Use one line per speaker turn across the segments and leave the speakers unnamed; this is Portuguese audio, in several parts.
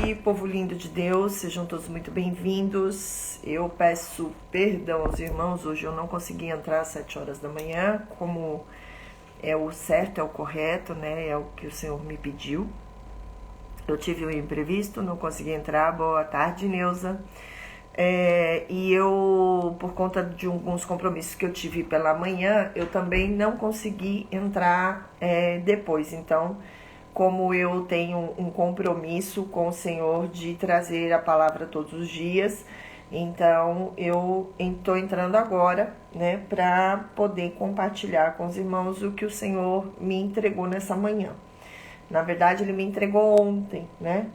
noite, povo lindo de Deus, sejam todos muito bem-vindos. Eu peço perdão aos irmãos, hoje eu não consegui entrar às 7 horas da manhã, como é o certo, é o correto, né? É o que o Senhor me pediu. Eu tive um imprevisto, não consegui entrar. Boa tarde, Neuza. E eu, por conta de alguns compromissos que eu tive pela manhã, eu também não consegui entrar depois. Então, como eu tenho um compromisso com o Senhor de trazer a palavra todos os dias, então eu estou entrando agora, né, para poder compartilhar com os irmãos o que o Senhor me entregou nessa manhã. Na verdade, Ele me entregou ontem, né?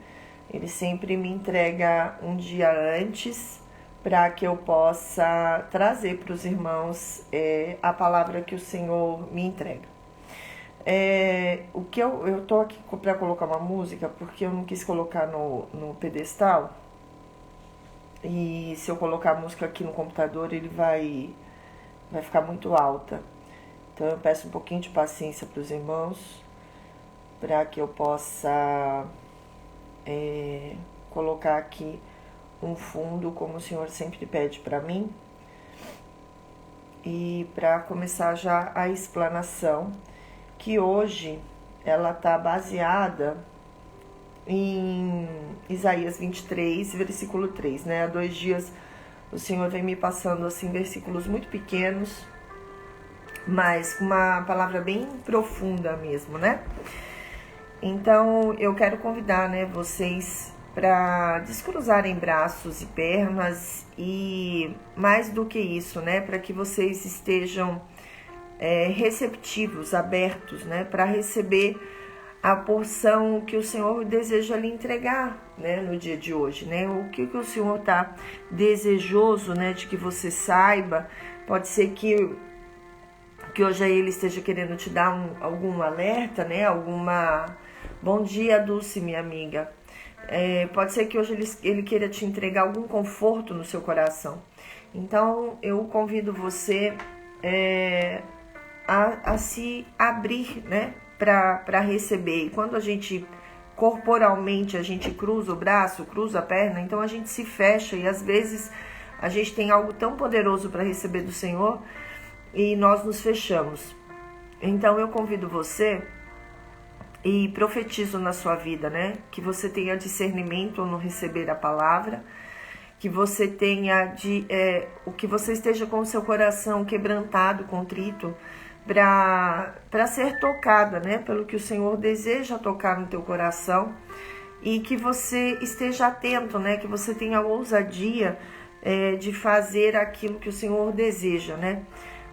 Ele sempre me entrega um dia antes para que eu possa trazer para os irmãos a palavra que o Senhor me entrega. O que eu tô aqui para colocar uma música porque eu não quis colocar no pedestal, e se eu colocar a música aqui no computador ele vai ficar muito alta. Então eu peço um pouquinho de paciência para os irmãos para que eu possa colocar aqui um fundo como o Senhor sempre pede para mim, e para começar já a explanação, que hoje ela está baseada em Isaías 23, versículo 3, né? Há 2 dias o Senhor vem me passando assim versículos muito pequenos, mas com uma palavra bem profunda mesmo, né? Então eu quero convidar, né, vocês para descruzarem braços e pernas, e mais do que isso, né, para que vocês estejam receptivos, abertos, né, para receber a porção que o Senhor deseja lhe entregar, né, no dia de hoje, né? O que o Senhor está desejoso, né, de que você saiba. Pode ser que hoje Ele esteja querendo te dar algum alerta, né, Bom dia, Dulce, minha amiga. Pode ser que hoje ele queira te entregar algum conforto no seu coração. Então, eu convido você a se abrir, né, para receber. E quando a gente, corporalmente, a gente cruza o braço, cruza a perna, então a gente se fecha, e às vezes a gente tem algo tão poderoso para receber do Senhor e nós nos fechamos. Então eu convido você e profetizo na sua vida, né, que você tenha discernimento no receber a palavra, que você tenha que você esteja com o seu coração quebrantado, contrito, para ser tocada, né, pelo que o Senhor deseja tocar no teu coração, e que você esteja atento, né, que você tenha a ousadia de fazer aquilo que o Senhor deseja, né,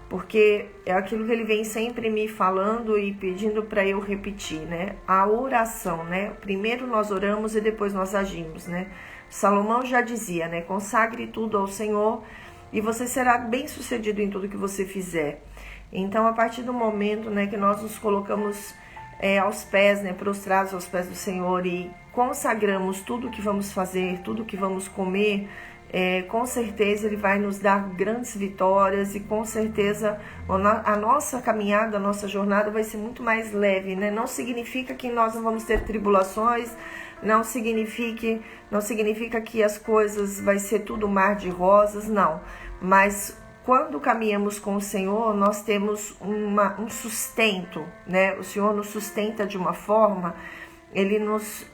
porque é aquilo que Ele vem sempre me falando e pedindo para eu repetir, né, a oração, né, primeiro nós oramos e depois nós agimos, né. Salomão já dizia, né, consagre tudo ao Senhor e você será bem sucedido em tudo que você fizer. Então, a partir do momento, né, que nós nos colocamos aos pés, né, prostrados aos pés do Senhor, e consagramos tudo que vamos fazer, tudo que vamos comer, com certeza Ele vai nos dar grandes vitórias, e com certeza a nossa caminhada, a nossa jornada vai ser muito mais leve, né? Não significa que nós não vamos ter tribulações, não significa que as coisas vai ser tudo mar de rosas, não. Mas quando caminhamos com o Senhor, nós temos um sustento, né? O Senhor nos sustenta de uma forma, Ele nos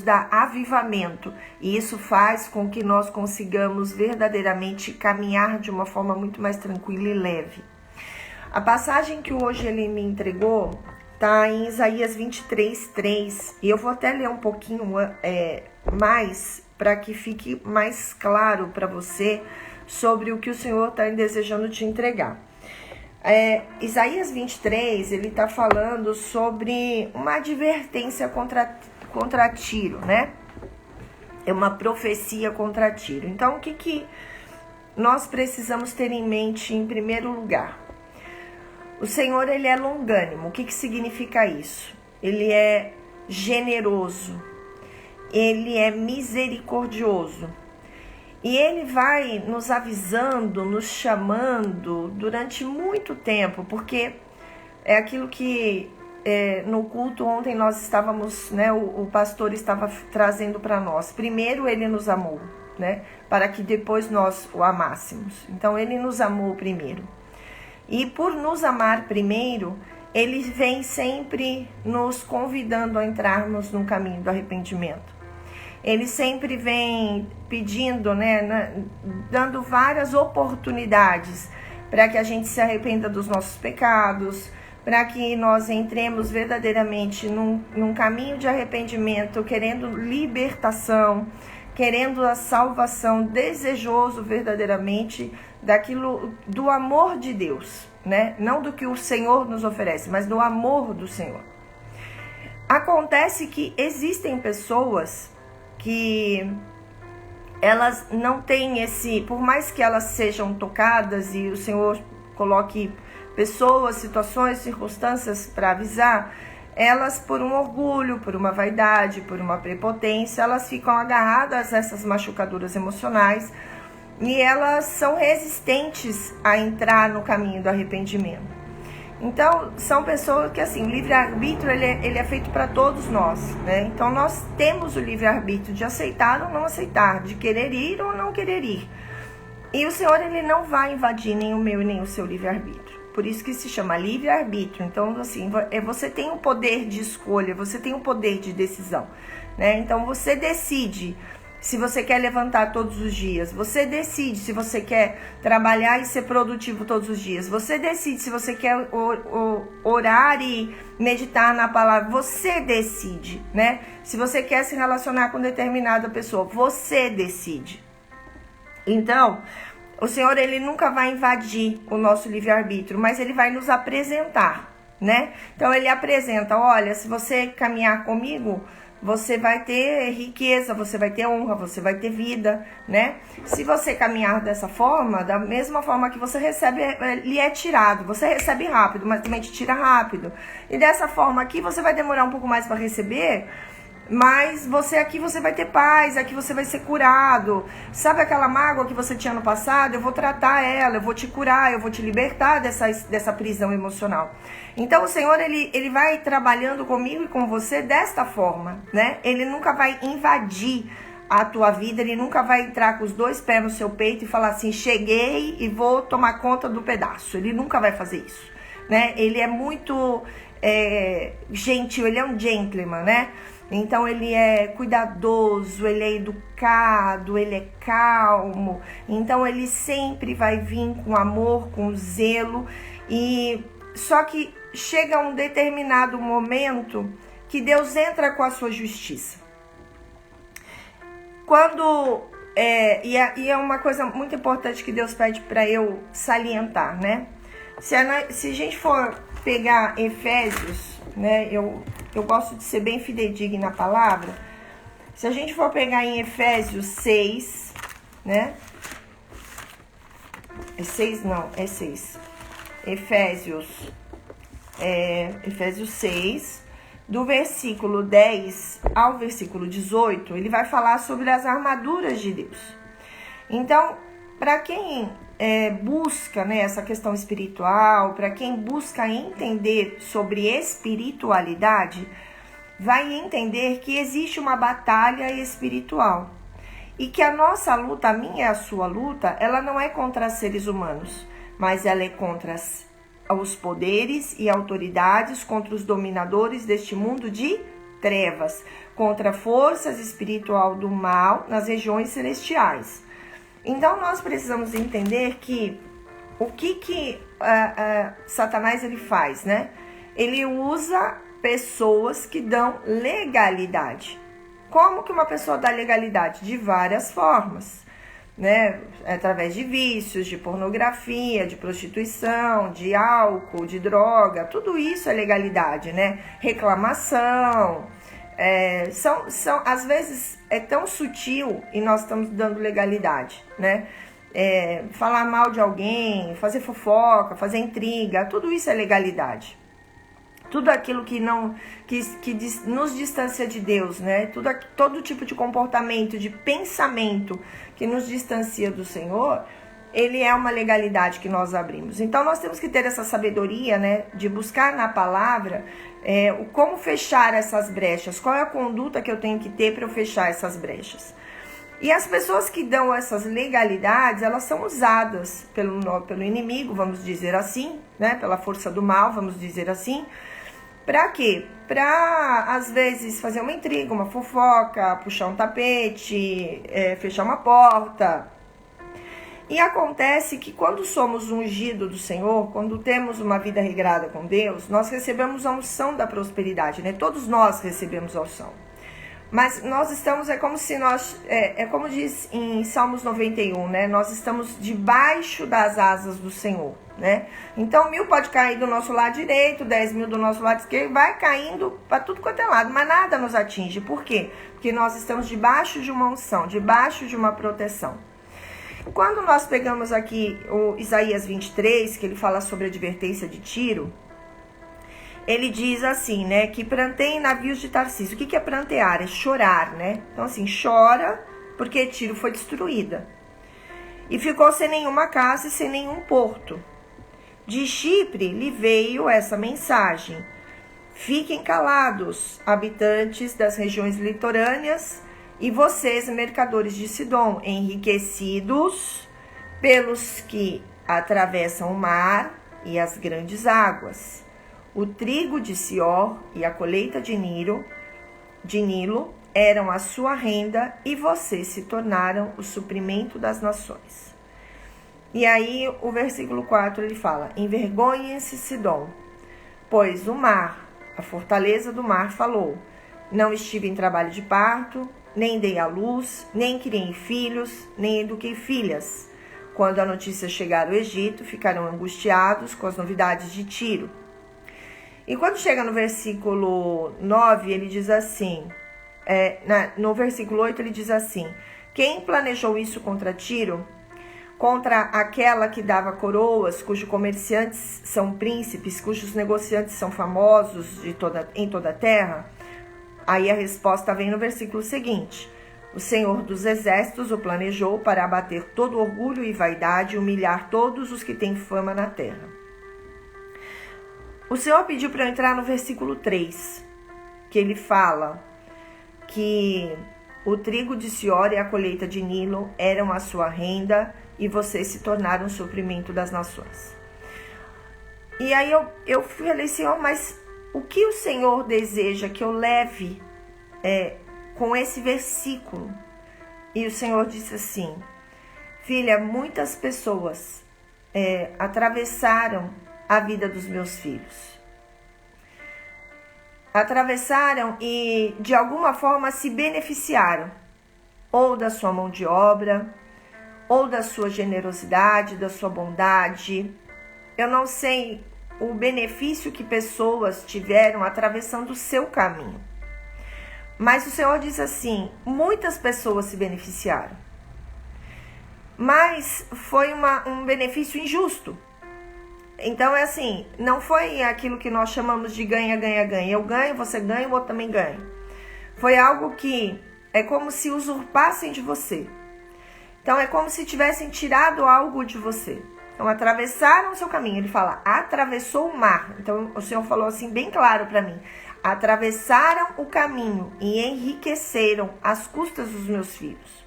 dá avivamento, e isso faz com que nós consigamos verdadeiramente caminhar de uma forma muito mais tranquila e leve. A passagem que hoje Ele me entregou está em Isaías 23, 3, e eu vou até ler um pouquinho mais, para que fique mais claro para você sobre o que o Senhor está desejando te entregar. Isaías 23, ele está falando sobre uma advertência contra Tiro, né? É uma profecia contra Tiro. Então, o que nós precisamos ter em mente em primeiro lugar? O Senhor, Ele é longânimo. O que significa isso? Ele é generoso. Ele é misericordioso. E Ele vai nos avisando, nos chamando durante muito tempo, porque é aquilo que no culto ontem nós estávamos, né, o pastor estava trazendo para nós. Primeiro ele nos amou, né, para que depois nós o amássemos. Então ele nos amou primeiro. E por nos amar primeiro, ele vem sempre nos convidando a entrarmos no caminho do arrependimento. Ele sempre vem pedindo, né, dando várias oportunidades para que a gente se arrependa dos nossos pecados, para que nós entremos verdadeiramente num caminho de arrependimento, querendo libertação, querendo a salvação, desejoso verdadeiramente daquilo, do amor de Deus, né? Não do que o Senhor nos oferece, mas do amor do Senhor. Acontece que existem pessoas que elas não têm esse, por mais que elas sejam tocadas e o Senhor coloque pessoas, situações, circunstâncias para avisar, elas por um orgulho, por uma vaidade, por uma prepotência, elas ficam agarradas a essas machucaduras emocionais e elas são resistentes a entrar no caminho do arrependimento. Então, são pessoas que, assim, o livre-arbítrio, ele é feito para todos nós, né? Então, nós temos o livre-arbítrio de aceitar ou não aceitar, de querer ir ou não querer ir. E o Senhor, ele não vai invadir nem o meu e nem o seu livre-arbítrio. Por isso que se chama livre-arbítrio. Então, assim, você tem o poder de escolha, você tem o poder de decisão, né? Então, você decide se você quer levantar todos os dias. Você decide se você quer trabalhar e ser produtivo todos os dias. Você decide se você quer orar e meditar na palavra. Você decide, né? Se você quer se relacionar com determinada pessoa, você decide. Então, o Senhor, ele nunca vai invadir o nosso livre-arbítrio, mas ele vai nos apresentar, né? Então, ele apresenta, olha, se você caminhar comigo, você vai ter riqueza, você vai ter honra, você vai ter vida, né? Se você caminhar dessa forma, da mesma forma que você recebe, lhe é tirado. Você recebe rápido, mas também te tira rápido. E dessa forma aqui, você vai demorar um pouco mais para receber, mas você vai ter paz, aqui você vai ser curado. Sabe aquela mágoa que você tinha no passado? Eu vou tratar ela, eu vou te curar, eu vou te libertar dessa prisão emocional. Então o Senhor, ele vai trabalhando comigo e com você desta forma, né? Ele nunca vai invadir a tua vida, ele nunca vai entrar com os dois pés no seu peito e falar assim, cheguei e vou tomar conta do pedaço. Ele nunca vai fazer isso, né? Ele é muito gentil, ele é um gentleman, né? Então ele é cuidadoso, ele é educado, ele é calmo. Então ele sempre vai vir com amor, com zelo. E só que chega um determinado momento que Deus entra com a sua justiça. Quando e é uma coisa muito importante que Deus pede para eu salientar, né? Se a gente for pegar Efésios, né? Eu gosto de ser bem fidedigna na palavra. Se a gente for pegar em Efésios 6, né? É 6? Não, é 6. Efésios 6, do versículo 10 ao versículo 18, ele vai falar sobre as armaduras de Deus. Então, para quem busca, né, essa questão espiritual, para quem busca entender sobre espiritualidade, vai entender que existe uma batalha espiritual e que a nossa luta, a minha e a sua luta, ela não é contra seres humanos, mas ela é contra os poderes e autoridades, contra os dominadores deste mundo de trevas, contra forças espiritual do mal nas regiões celestiais. Então, nós precisamos entender que o que Satanás ele faz, né? Ele usa pessoas que dão legalidade. Como que uma pessoa dá legalidade? De várias formas, né? Através de vícios, de pornografia, de prostituição, de álcool, de droga. Tudo isso é legalidade, né? Reclamação. Às vezes é tão sutil e nós estamos dando legalidade, né? Falar mal de alguém, fazer fofoca, fazer intriga, tudo isso é legalidade. Tudo aquilo que nos distancia de Deus, né? Todo tipo de comportamento, de pensamento que nos distancia do Senhor, ele é uma legalidade que nós abrimos. Então nós temos que ter essa sabedoria, né, de buscar na palavra como fechar essas brechas, qual é a conduta que eu tenho que ter para eu fechar essas brechas. E as pessoas que dão essas legalidades, elas são usadas pelo inimigo, vamos dizer assim, né, pela força do mal, vamos dizer assim. Para quê? Para, às vezes, fazer uma intriga, uma fofoca, puxar um tapete, fechar uma porta. E acontece que quando somos ungidos do Senhor, quando temos uma vida regrada com Deus, nós recebemos a unção da prosperidade, né? Todos nós recebemos a unção. Mas nós estamos, como diz em Salmos 91, né? Nós estamos debaixo das asas do Senhor, né? Então 1000 pode cair do nosso lado direito, 10.000 do nosso lado esquerdo, vai caindo para tudo quanto é lado, mas nada nos atinge. Por quê? Porque nós estamos debaixo de uma unção, debaixo de uma proteção. Quando nós pegamos aqui o Isaías 23, que ele fala sobre a advertência de Tiro, ele diz assim, né, que planteiem navios de Tarsísio. O que é plantear? É chorar, né? Então assim, chora porque Tiro foi destruída. E ficou sem nenhuma casa e sem nenhum porto. De Chipre lhe veio essa mensagem: fiquem calados, habitantes das regiões litorâneas, e vocês, mercadores de Sidom, enriquecidos pelos que atravessam o mar e as grandes águas. O trigo de Sior e a colheita de Nilo eram a sua renda, e vocês se tornaram o suprimento das nações. E aí o versículo 4 ele fala: envergonhem-se, Sidom, pois o mar, a fortaleza do mar, falou: não estive em trabalho de parto, nem dei à luz, nem criei filhos, nem eduquei filhas. Quando a notícia chegar ao Egito, ficarão angustiados com as novidades de Tiro. E quando chega no versículo 9, ele diz assim, no versículo 8 ele diz assim: quem planejou isso contra Tiro? Contra aquela que dava coroas, cujos comerciantes são príncipes, cujos negociantes são famosos em toda a terra? Aí a resposta vem no versículo seguinte: o Senhor dos Exércitos o planejou para abater todo orgulho e vaidade e humilhar todos os que têm fama na terra. O Senhor pediu para eu entrar no versículo 3, que ele fala que o trigo de Sior e a colheita de Nilo eram a sua renda, e vocês se tornaram o suprimento das nações. E aí eu falei, Senhor, mas o que o Senhor deseja que eu leve com esse versículo? E o Senhor disse assim: filha, muitas pessoas atravessaram a vida dos meus filhos. Atravessaram e de alguma forma se beneficiaram, ou da sua mão de obra, ou da sua generosidade, da sua bondade. Eu não sei o benefício que pessoas tiveram atravessando o seu caminho. Mas o Senhor diz assim: muitas pessoas se beneficiaram. Mas foi um benefício injusto. Então é assim, não foi aquilo que nós chamamos de ganha, ganha, ganha. Eu ganho, você ganha, o outro também ganha. Foi algo que é como se usurpassem de você. Então é como se tivessem tirado algo de você. Então atravessaram o seu caminho. Ele fala, atravessou o mar. Então o Senhor falou assim bem claro para mim: atravessaram o caminho e enriqueceram às custas dos meus filhos.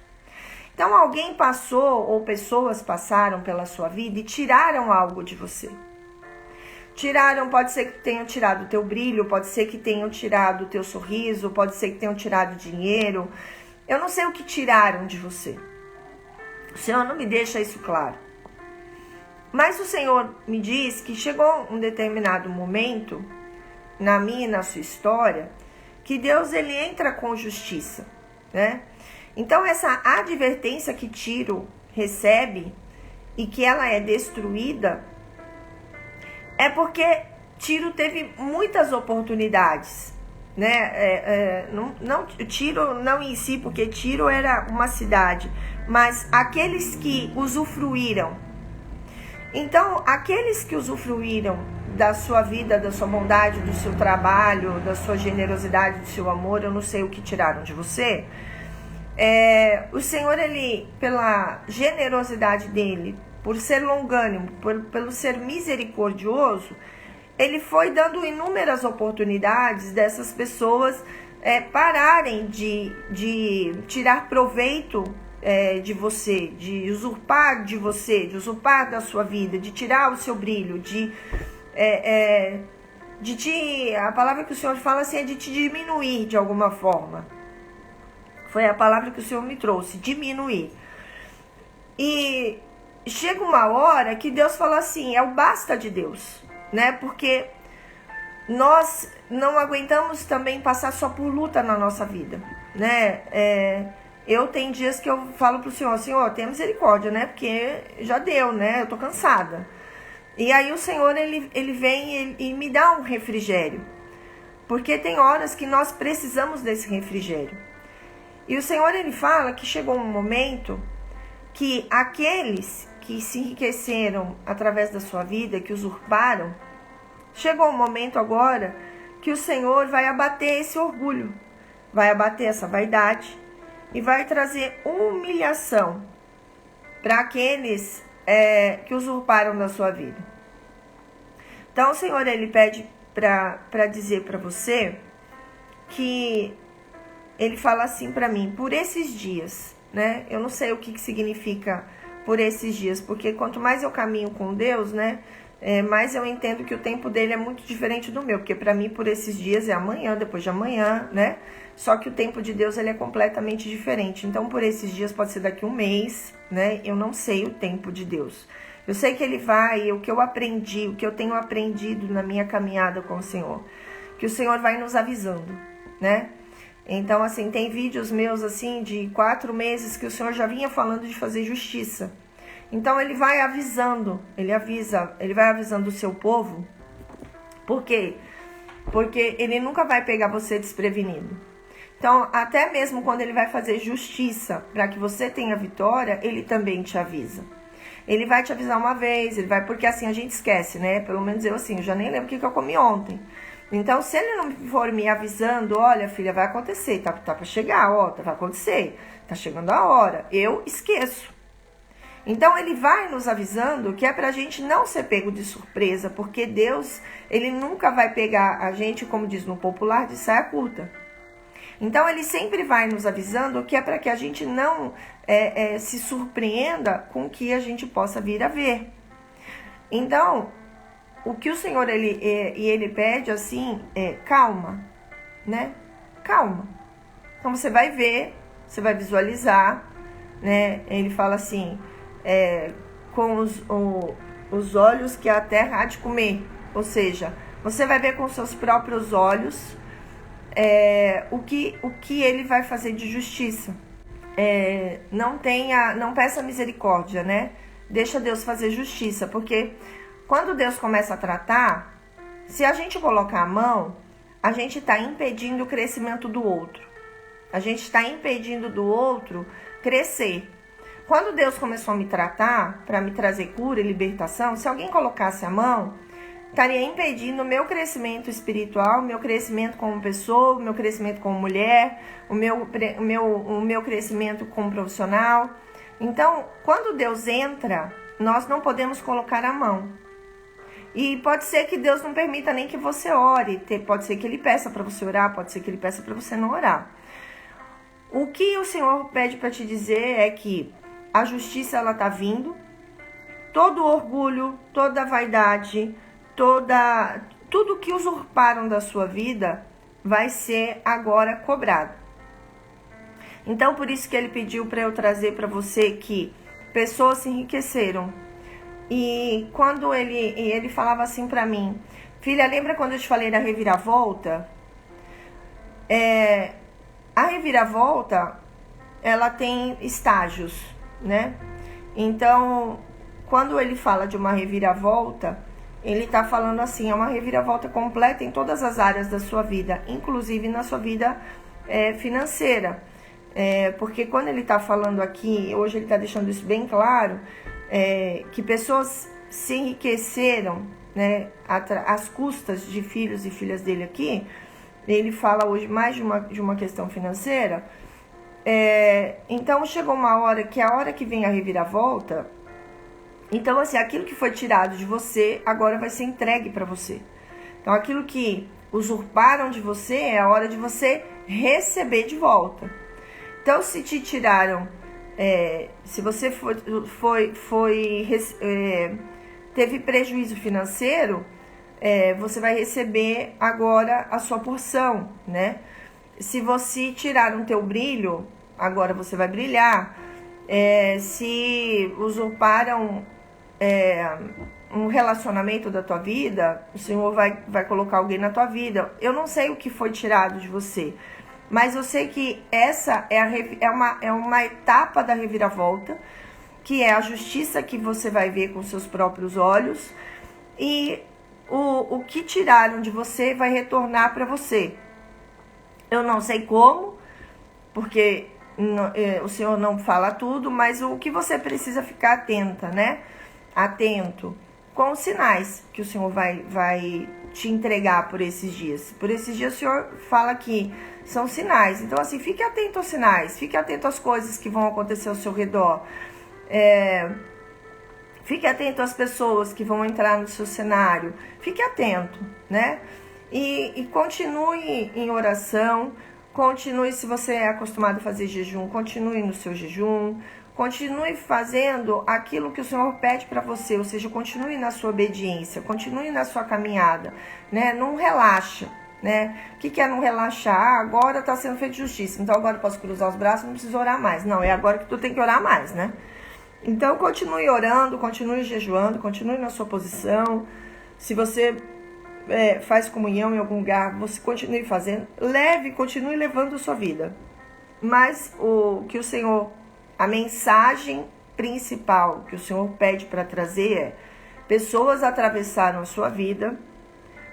Então alguém passou, ou pessoas passaram pela sua vida e tiraram algo de você. Tiraram, pode ser que tenham tirado o teu brilho, pode ser que tenham tirado o teu sorriso, pode ser que tenham tirado dinheiro. Eu não sei o que tiraram de você. O Senhor não me deixa isso claro. Mas o Senhor me diz que chegou um determinado momento, na minha e na sua história, que Deus ele entra com justiça, né? Então essa advertência que Tiro recebe e que ela é destruída é porque Tiro teve muitas oportunidades, né? Tiro não em si, porque Tiro era uma cidade, mas aqueles que usufruíram. Então aqueles que usufruíram da sua vida, da sua bondade, do seu trabalho, da sua generosidade, do seu amor, eu não sei o que tiraram de você. O Senhor, ele, pela generosidade dele, por ser longânimo, pelo ser misericordioso, ele foi dando inúmeras oportunidades dessas pessoas pararem de tirar proveito de você, de usurpar de você, de usurpar da sua vida, de tirar o seu brilho, a palavra que o Senhor fala assim é de te diminuir de alguma forma. Foi a palavra que o Senhor me trouxe, diminuir. E chega uma hora que Deus fala assim, é o basta de Deus, né? Porque nós não aguentamos também passar só por luta na nossa vida, né? Eu tenho dias que eu falo pro Senhor, Senhor, tenha misericórdia, né? Porque já deu, né? Eu tô cansada. E aí o Senhor, ele vem e me dá um refrigério. Porque tem horas que nós precisamos desse refrigério. E o Senhor, ele fala que chegou um momento que aqueles que se enriqueceram através da sua vida, que usurparam, chegou um momento agora que o Senhor vai abater esse orgulho, vai abater essa vaidade e vai trazer humilhação para aqueles que usurparam da sua vida. Então o Senhor, ele pede para dizer para você que ele fala assim para mim, por esses dias, né? Eu não sei o que significa por esses dias, porque quanto mais eu caminho com Deus, né? Mas eu entendo que o tempo dele é muito diferente do meu, porque para mim por esses dias é amanhã, depois de amanhã, né? Só que o tempo de Deus ele é completamente diferente. Então por esses dias pode ser daqui um mês, né? Eu não sei o tempo de Deus. Eu sei que ele vai, o que eu aprendi, o que eu tenho aprendido na minha caminhada com o Senhor, que o Senhor vai nos avisando, né? Então assim, tem vídeos meus assim de 4 meses que o Senhor já vinha falando de fazer justiça. Então ele vai avisando, ele vai avisando o seu povo. Por quê? Porque ele nunca vai pegar você desprevenido. Então, até mesmo quando ele vai fazer justiça para que você tenha vitória, ele também te avisa. Ele vai te avisar uma vez, porque assim a gente esquece, né? Pelo menos eu assim, eu já nem lembro o que eu comi ontem. Então, se ele não for me avisando, olha, filha, vai acontecer, tá para chegar, ó, vai acontecer, tá chegando a hora, eu esqueço. Então, ele vai nos avisando que é pra gente não ser pego de surpresa, porque Deus, ele nunca vai pegar a gente, como diz no popular, de saia curta. Então, ele sempre vai nos avisando que é para que a gente não se surpreenda com o que a gente possa vir a ver. Então, o que o Senhor, ele pede assim, calma, né? Calma. Então, você vai ver, você vai visualizar, né? Ele fala assim, com os olhos que a terra há de comer. Ou seja, você vai ver com seus próprios olhos o que ele vai fazer de justiça. Não peça misericórdia, né? Deixa Deus fazer justiça, porque quando Deus começa a tratar, se a gente colocar a mão, a gente está impedindo o crescimento do outro. A gente está impedindo do outro crescer. Quando Deus começou a me tratar, para me trazer cura e libertação, se alguém colocasse a mão, estaria impedindo o meu crescimento espiritual, o meu crescimento como pessoa, o meu crescimento como mulher, o meu crescimento como profissional. Então, quando Deus entra, nós não podemos colocar a mão. E pode ser que Deus não permita nem que você ore, pode ser que Ele peça para você orar, pode ser que Ele peça para você não orar. O que o Senhor pede para te dizer é que a justiça ela está vindo, todo orgulho, toda vaidade, tudo que usurparam da sua vida vai ser agora cobrado. Então, por isso que ele pediu para eu trazer para você que pessoas se enriqueceram. E quando ele falava assim para mim, filha, lembra quando eu te falei da reviravolta? A reviravolta, ela tem estágios, né? Então, quando ele fala de uma reviravolta, ele está falando assim, é uma reviravolta completa em todas as áreas da sua vida, inclusive na sua vida financeira. Porque quando ele está falando aqui, hoje ele está deixando isso bem claro, que pessoas se enriqueceram, né, às custas de filhos e filhas dele aqui. Ele fala hoje mais de uma questão financeira. Então chegou uma hora que a hora que vem a reviravolta, Então, assim, aquilo que foi tirado de você, agora vai ser entregue para você. Então, aquilo que usurparam de você, é a hora de você receber de volta. Então, se te tiraram, se você teve prejuízo financeiro, você vai receber agora a sua porção, né? Se você tiraram teu brilho, agora você vai brilhar. Se usurparam um relacionamento da tua vida, o Senhor vai colocar alguém na tua vida. Eu não sei o que foi tirado de você, mas eu sei que essa é uma etapa da reviravolta, que é a justiça que você vai ver com seus próprios olhos, e o que tiraram de você vai retornar para você. Eu não sei como, porque o Senhor não fala tudo, mas o que você precisa ficar atenta, né? Atento com os sinais que o Senhor vai te entregar por esses dias. Por esses dias o Senhor fala que são sinais. Então, assim, fique atento aos sinais, fique atento às coisas que vão acontecer ao seu redor. Fique atento às pessoas que vão entrar no seu cenário. Fique atento, né? E continue em oração. Continue, se você é acostumado a fazer jejum, continue no seu jejum. Continue fazendo aquilo que o Senhor pede para você, ou seja, continue na sua obediência, continue na sua caminhada, né? Não relaxa, né? O que é não relaxar? Agora está sendo feita justiça, então agora eu posso cruzar os braços, não preciso orar mais. Não, é agora que tu tem que orar mais, né? Então continue orando, continue jejuando, continue na sua posição. Se você faz comunhão em algum lugar, você continue fazendo. Continue levando a sua vida. Mas o que o Senhor... A mensagem principal que o Senhor pede para trazer é: pessoas atravessaram a sua vida,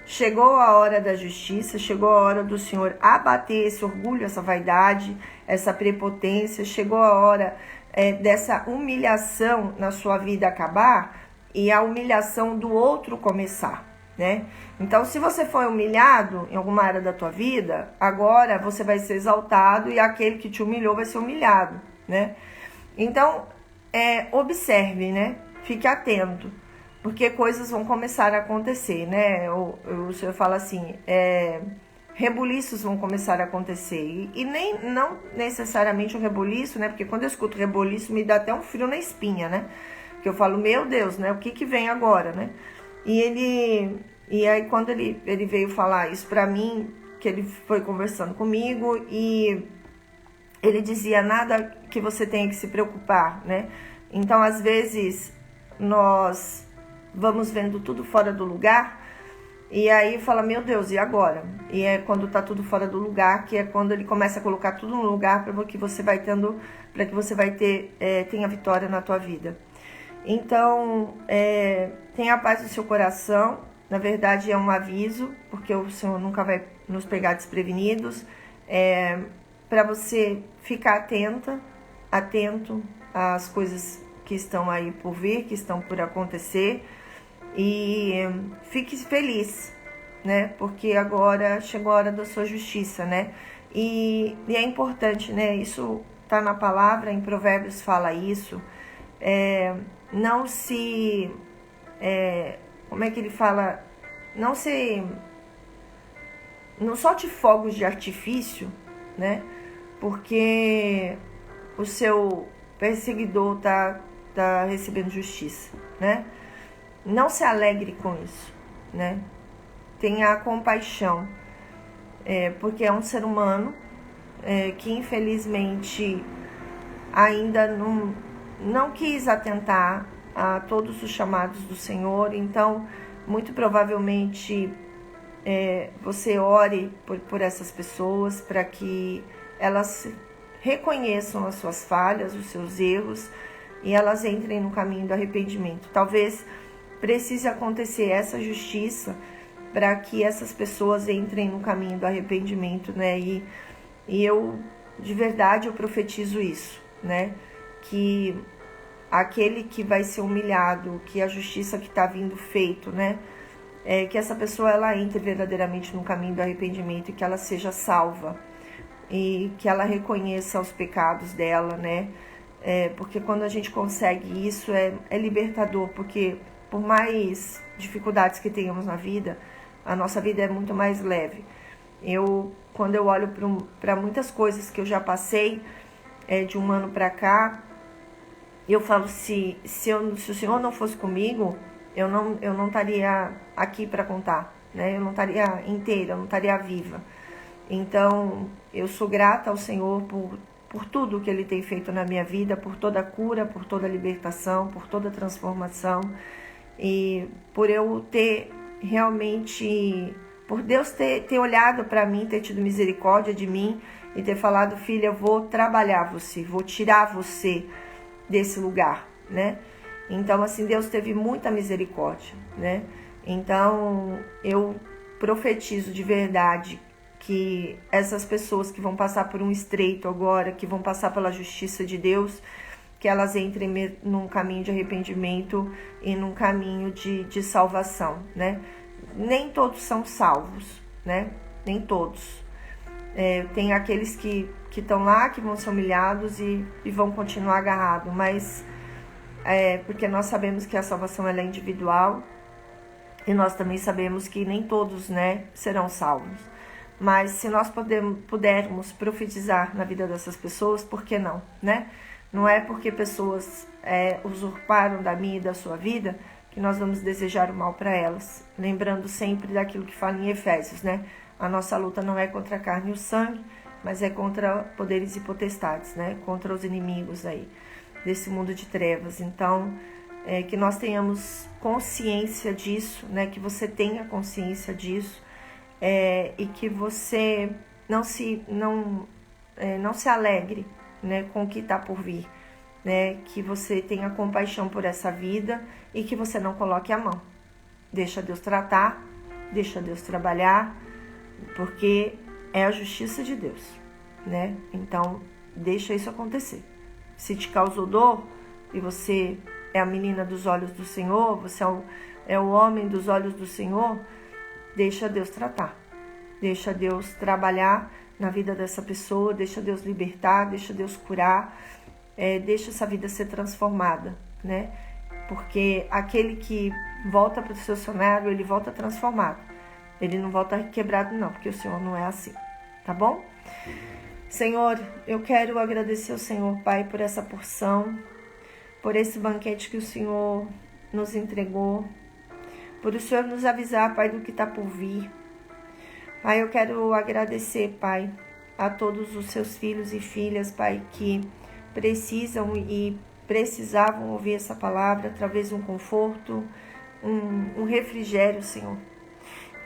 chegou a hora da justiça, chegou a hora do Senhor abater esse orgulho, essa vaidade, essa prepotência, chegou a hora dessa humilhação na sua vida acabar e a humilhação do outro começar, né? Então, se você foi humilhado em alguma área da tua vida, agora você vai ser exaltado e aquele que te humilhou vai ser humilhado, né? Então, observe, né? Fique atento, porque coisas vão começar a acontecer, né? O Senhor fala assim, rebuliços vão começar a acontecer. E não necessariamente o rebuliço, né? Porque quando eu escuto rebuliço, me dá até um frio na espinha, né? Que eu falo, meu Deus, né? O que vem agora, né? E aí, quando ele veio falar isso pra mim, que ele foi conversando comigo e... ele dizia, nada que você tenha que se preocupar, né? Então, às vezes, nós vamos vendo tudo fora do lugar, e aí fala, meu Deus, e agora? E é quando tá tudo fora do lugar, que é quando ele começa a colocar tudo no lugar para que você vai tenha vitória na tua vida. Então, tenha a paz no seu coração. Na verdade, é um aviso, porque o Senhor nunca vai nos pegar desprevenidos. Para você ficar atento às coisas que estão aí por vir, que estão por acontecer, e fique feliz, né? Porque agora chegou a hora da sua justiça, né? E é importante, né? Isso tá na palavra, em Provérbios fala isso. Não se... como é que ele fala? Não solte fogos de artifício, né? Porque o seu perseguidor tá recebendo justiça, né? Não se alegre com isso, né? Tenha compaixão, porque é um ser humano que infelizmente ainda não quis atentar a todos os chamados do Senhor. Então, muito provavelmente você ore por essas pessoas para que elas reconheçam as suas falhas, os seus erros, e elas entrem no caminho do arrependimento. Talvez precise acontecer essa justiça para que essas pessoas entrem no caminho do arrependimento, né? E eu, de verdade, eu profetizo isso, né? Que aquele que vai ser humilhado, que a justiça que está vindo feito, né? Que essa pessoa ela entre verdadeiramente no caminho do arrependimento e que ela seja salva. E que ela reconheça os pecados dela, né? Porque quando a gente consegue isso, é libertador, porque por mais dificuldades que tenhamos na vida, a nossa vida é muito mais leve. Quando eu olho para muitas coisas que eu já passei, de um ano para cá, eu falo, se o Senhor não fosse comigo, eu não estaria aqui para contar, né? Eu não estaria inteira, eu não estaria viva. Então, eu sou grata ao Senhor por tudo que Ele tem feito na minha vida, por toda a cura, por toda a libertação, por toda a transformação. E por eu ter realmente, por Deus ter olhado para mim, ter tido misericórdia de mim e ter falado, filha, eu vou trabalhar você, vou tirar você desse lugar, né? Então, assim, Deus teve muita misericórdia, né? Então, eu profetizo de verdade que essas pessoas que vão passar por um estreito agora, que vão passar pela justiça de Deus, que elas entrem num caminho de arrependimento e num caminho de salvação, né? Nem todos são salvos, né? Nem todos. Tem aqueles que estão lá, que vão ser humilhados e vão continuar agarrados, mas porque nós sabemos que a salvação ela é individual e nós também sabemos que nem todos, né, serão salvos. Mas se nós pudermos profetizar na vida dessas pessoas, por que não, né? Não é porque pessoas usurparam da minha e da sua vida que nós vamos desejar o mal para elas. Lembrando sempre daquilo que fala em Efésios, né? A nossa luta não é contra a carne e o sangue, mas é contra poderes e potestades, né? Contra os inimigos aí desse mundo de trevas. Então, que nós tenhamos consciência disso, né? Que você tenha consciência disso, e que você não se alegre, né, com o que está por vir, né? Que você tenha compaixão por essa vida e que você não coloque a mão. Deixa Deus tratar, deixa Deus trabalhar, porque é a justiça de Deus, né? Então, deixa isso acontecer. Se te causou dor e você é a menina dos olhos do Senhor, você é o homem dos olhos do Senhor, deixa Deus tratar. Deixa Deus trabalhar na vida dessa pessoa, deixa Deus libertar, deixa Deus curar, deixa essa vida ser transformada, né? Porque aquele que volta para o seu cenário, ele volta transformado. Ele não volta quebrado não, porque o Senhor não é assim, tá bom? Senhor, eu quero agradecer ao Senhor, Pai, por essa porção, por esse banquete que o Senhor nos entregou, por o Senhor nos avisar, Pai, do que está por vir. Pai, eu quero agradecer, Pai, a todos os seus filhos e filhas, Pai, que precisam e precisavam ouvir essa palavra através de um conforto, um refrigério, Senhor.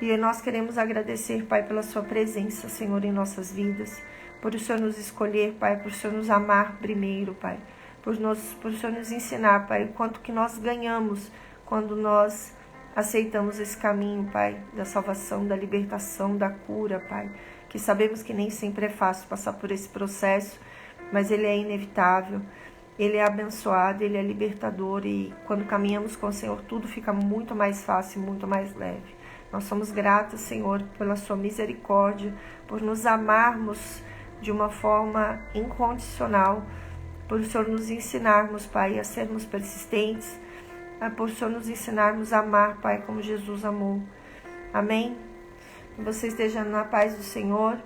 E nós queremos agradecer, Pai, pela sua presença, Senhor, em nossas vidas, por o Senhor nos escolher, Pai, por o Senhor nos amar primeiro, Pai, por o Senhor nos ensinar, Pai, o quanto que nós ganhamos quando nós aceitamos esse caminho, Pai, da salvação, da libertação, da cura, Pai, que sabemos que nem sempre é fácil passar por esse processo, mas ele é inevitável, ele é abençoado, ele é libertador e quando caminhamos com o Senhor tudo fica muito mais fácil, muito mais leve. Nós somos gratos, Senhor, pela sua misericórdia, por nos amarmos de uma forma incondicional, por o Senhor nos ensinarmos, Pai, a sermos persistentes, por o Senhor nos ensinarmos a amar, Pai, como Jesus amou. Amém? Que você esteja na paz do Senhor,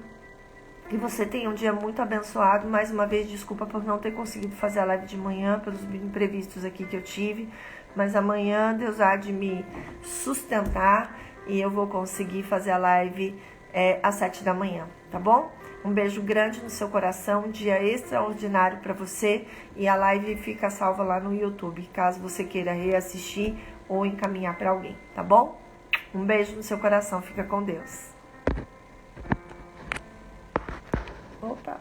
que você tenha um dia muito abençoado. Mais uma vez, desculpa por não ter conseguido fazer a live de manhã, pelos imprevistos aqui que eu tive, mas amanhã Deus há de me sustentar e eu vou conseguir fazer a live às 7 da manhã, tá bom? Um beijo grande no seu coração, um dia extraordinário para você e a live fica salva lá no YouTube, caso você queira reassistir ou encaminhar para alguém, tá bom? Um beijo no seu coração, fica com Deus. Opa!